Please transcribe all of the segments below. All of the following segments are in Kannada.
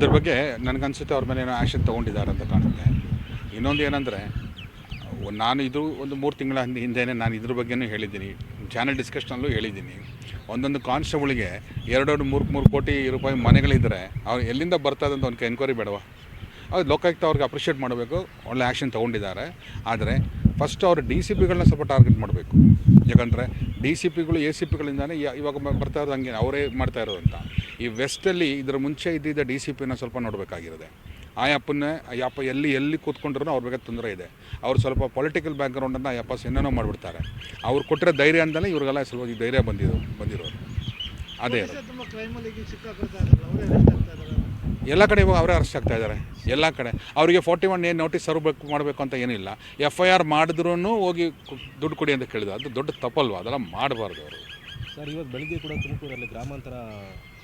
ಇದ್ರ ಬಗ್ಗೆ ನನಗನ್ಸುತ್ತೆ ಅವ್ರ ಮೇಲೆ ಏನೋ ಆ್ಯಕ್ಷನ್ ತೊಗೊಂಡಿದ್ದಾರೆ ಅಂತ ಕಾಣುತ್ತೆ. ಇನ್ನೊಂದು ಏನಂದರೆ, ನಾನು ಇದು ಒಂದು 3 ತಿಂಗಳ ಹಿಂದೆಯೇ ನಾನು ಇದ್ರ ಬಗ್ಗೆನೂ ಹೇಳಿದ್ದೀನಿ, ಚಾನಲ್ ಡಿಸ್ಕಷನಲ್ಲೂ ಹೇಳಿದ್ದೀನಿ. ಒಂದೊಂದು ಕಾನ್ಸ್ಟೇಬಲ್ಗೆ 2-3 ಕೋಟಿ ರೂಪಾಯಿ ಮನೆಗಳಿದ್ದರೆ ಅವ್ರು ಎಲ್ಲಿಂದ ಬರ್ತದೆ ಅಂತ ಒಂದು ಎನ್ಕ್ವೈರಿ ಬೇಡವಾ? ಅದು ಲೋಕಾಯುಕ್ತ ಅವ್ರಿಗೆ ಅಪ್ರಿಷಿಯೇಟ್ ಮಾಡಬೇಕು, ಒಳ್ಳೆ ಆ್ಯಕ್ಷನ್ ತೊಗೊಂಡಿದ್ದಾರೆ. ಆದರೆ ಫಸ್ಟ್ ಅವರು ಡಿ ಸಿ ಪಿಗಳನ್ನ ಸ್ವಲ್ಪ ಟಾರ್ಗೆಟ್ ಮಾಡಬೇಕು. ಯಾಕಂದರೆ ಡಿ ಸಿ ಪಿಗಳು ಎ ಸಿ ಪಿಗಳಿಂದಾನೇ ಇವಾಗ ಬರ್ತಾ ಇರೋದು ಹಂಗೆ ಅವರೇ ಮಾಡ್ತಾ ಇರೋದು ಅಂತ. ಈ ವೆಸ್ಟಲ್ಲಿ ಇದರ ಮುಂಚೆ ಇದ್ದಿದ್ದ ಡಿ ಸಿ ಪಿನ ಸ್ವಲ್ಪ ನೋಡಬೇಕಾಗಿರೋದೆ. ಆ ಯಪ್ಪ ಎಲ್ಲಿ ಕೂತ್ಕೊಂಡ್ರೂ ಅವ್ರ ಬಗ್ಗೆ ತೊಂದರೆ ಇದೆ. ಅವ್ರು ಸ್ವಲ್ಪ ಪೊಲಿಟಿಕಲ್ ಬ್ಯಾಕ್ಗ್ರೌಂಡನ್ನು ಏನೇನೋ ಮಾಡಿಬಿಡ್ತಾರೆ. ಅವ್ರು ಕೊಟ್ಟಿರೋ ಧೈರ್ಯ ಅಂತಲೇ ಇವ್ರಿಗೆಲ್ಲ ಸ್ವಲ್ಪ ಈ ಧೈರ್ಯ ಬಂದಿರೋರು. ಅದೇ ಎಲ್ಲ ಕಡೆ ಇವಾಗ ಅವರೇ ಅರೆಸ್ಟ್ ಆಗ್ತಾ ಇದ್ದಾರೆ. ಎಲ್ಲ ಕಡೆ ಅವರಿಗೆ 41A ನೋಟಿಸ್ ಮಾಡಬೇಕು ಅಂತ ಏನಿಲ್ಲ. FIR ಮಾಡಿದ್ರೂ ಹೋಗಿ ದುಡ್ಡು ಕೊಡಿ ಅಂತ ಕೇಳಿದ್ರು. ಅದು ದೊಡ್ಡ ತಪ್ಪಲ್ವ? ಅದೆಲ್ಲ ಮಾಡಬಾರ್ದು ಅವರು. ಸರ್, ಇವತ್ತು ಬೆಳಗ್ಗೆ ಕೂಡ ತುಮಕೂರಲ್ಲಿ ಗ್ರಾಮಾಂತರ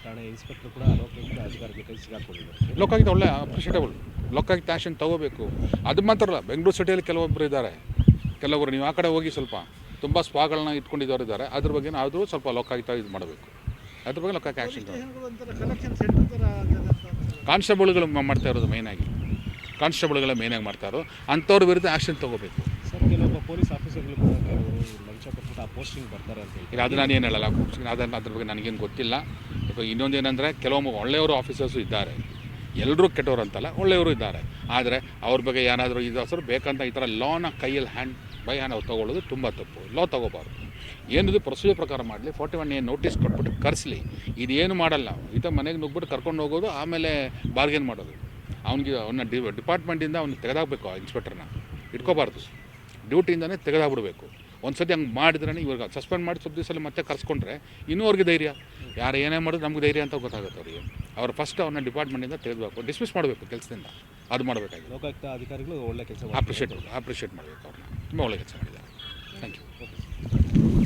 ಠಾಣೆ ಇನ್ಸ್ಪೆಕ್ಟರ್ ಕೂಡ ಲೋಕಾಯುಕ್ತ ಅಧಿಕಾರಿಗೆ ಕೈ ಸಿಗಾಕೊಂಡಿದ್ದಾರೆ. ಲೋಕಾಯುಕ್ತ ಒಳ್ಳೆ ಅಪ್ರಿಷಿಯೇಟಬಲ್. ಲೋಕಾಯುಕ್ತ ಆ್ಯಕ್ಷನ್ ತೊಗೋಬೇಕು. ಅದು ಮಾತ್ರ ಅಲ್ಲ, ಬೆಂಗಳೂರು ಸಿಟಿಯಲ್ಲಿ ಕೆಲವೊಬ್ಬರು ಇದ್ದಾರೆ. ಕೆಲವರು ನೀವು ಆ ಕಡೆ ಹೋಗಿ ಸ್ವಲ್ಪ ತುಂಬ ಸ್ಪಾಗಳನ್ನ ಇಟ್ಕೊಂಡಿದ್ದವರು ಇದ್ದಾರೆ. ಅದ್ರ ಬಗ್ಗೆ ಆದರೂ ಸ್ವಲ್ಪ ಲೋಕಾಯುಕ್ತ ಇದು ಮಾಡಬೇಕು. ಅದ್ರ ಬಗ್ಗೆ ಲೋಕಾಯುಕ್ತ ಆ್ಯಕ್ಷನ್ ಕಾನ್ಸ್ಟೇಬಲ್ಗಳು ಮಾಡ್ತಾ ಇರೋದು ಮೇಯ್ನಾಗಿ. ಕಾನ್ಸ್ಟೇಬಲ್ಗಳೇ ಮೇಯ್ನಾಗಿ ಮಾಡ್ತಾ ಇರೋದು. ಅಂಥವ್ರ ವಿರುದ್ಧ ಆ್ಯಕ್ಷನ್ ತೊಗೋಬೇಕು. ಸರ್, ಕೆಲವೊಬ್ಬ ಪೊಲೀಸ್ ಆಫೀಸರ್ಗಳು ಕೂಡ ಕೆಲವರು ಲಂಚ ಕೊಟ್ಬಿಟ್ಟು ಆ ಪೋಸ್ಟಿಂಗ್ ಬರ್ತಾರೆ ಅಂತ ಹೇಳಿ. ಇಲ್ಲ, ಅದು ನಾನು ಏನು ಹೇಳಲ್ಲ. ಅದ್ರ ಬಗ್ಗೆ ನನಗೇನು ಗೊತ್ತಿಲ್ಲ. ಇನ್ನೊಂದು ಏನಂದರೆ, ಕೆಲವೊಮ್ಮೆ ಒಳ್ಳೆಯವರು ಆಫೀಸರ್ಸು ಇದ್ದಾರೆ. ಎಲ್ಲರೂ ಕೆಟ್ಟವರು ಅಂತಲ್ಲ, ಒಳ್ಳೆಯವರು ಇದ್ದಾರೆ. ಆದರೆ ಅವ್ರ ಬಗ್ಗೆ ಏನಾದರೂ ಇದು ಹೆಸರು ಬೇಕಂತ ಈ ಥರ ಲಾನ ಕೈಯಲ್ಲಿ ಬೈ ಹ್ಯಾಂಡ್ ಅವ್ರು ತೊಗೊಳ್ಳೋದು ತುಂಬ ತಪ್ಪು. ಲಾ ತೊಗೋಬಾರ್ದು. ಏನಿದು ಪ್ರೊಸೀಜರ್ ಪ್ರಕಾರ ಮಾಡಲಿ. 41A ನೋಟಿಸ್ ಕೊಟ್ಬಿಟ್ಟು ಕರೆಸಲಿ. ಇದೇನು ಮಾಡಲ್ಲ. ಈತ ಮನೆಗೆ ನುಗ್ಬಿಟ್ಟು ಕರ್ಕೊಂಡು ಹೋಗೋದು, ಆಮೇಲೆ ಬಾರ್ಗೇನ್ ಮಾಡೋದು. ಅವನ್ನ ಡಿಪಾರ್ಟ್ಮೆಂಟಿಂದ ಅವ್ನು ತೆಗೆದಾಕಬೇಕು. ಆ ಇನ್ಸ್ಪೆಕ್ಟರ್ನ ಇಟ್ಕೋಬಾರ್ದು. ಡ್ಯೂಟಿಯಿಂದನೇ ತೆಗೆದಾಗ್ಬಿಡ್ಬೇಕು. ಒಂದು ಸತಿ ಹಂಗೆ ಮಾಡಿದ್ರೇ ಇವಾಗ ಸಸ್ಪೆಂಡ್ ಮಾಡಿ ಸ್ವಲ್ಪ ದಿವಸದಲ್ಲಿ ಮತ್ತೆ ಕರ್ಸ್ಕೊಂಡ್ರೆ ಇನ್ನೂ ಅವ್ರಿಗೆ ಧೈರ್ಯ. ಯಾರು ಏನೇ ಮಾಡೋದು ನಮ್ಗೆ ಧೈರ್ಯ ಅಂತ ಗೊತ್ತಾಗುತ್ತೆ ಅವರಿಗೆ. ಅವ್ರು ಫಸ್ಟ್ ಅವ್ರನ್ನ ಡಿಪಾರ್ಟ್ಮೆಂಟಿಂದ ತೆಗೆದುಬೇಕು, ಡಿಸ್ಮಿಸ್ ಮಾಡಬೇಕು ಕೆಲಸದಿಂದ. ಅದು ಮಾಡಬೇಕಾಗಿದೆ. ಲೋಕಾಯುಕ್ತ ಅಧಿಕಾರಿಗಳು ಒಳ್ಳೆ ಕೆಲಸ ಅಪ್ರಿಷಿಯೇಟ್ ಮಾಡಬೇಕು. ಅವ್ರನ್ನ ತುಂಬ ಒಳ್ಳೆ ಕೆಲಸ ಮಾಡಿದ್ದಾರೆ. Thank you. ಓಕೆ.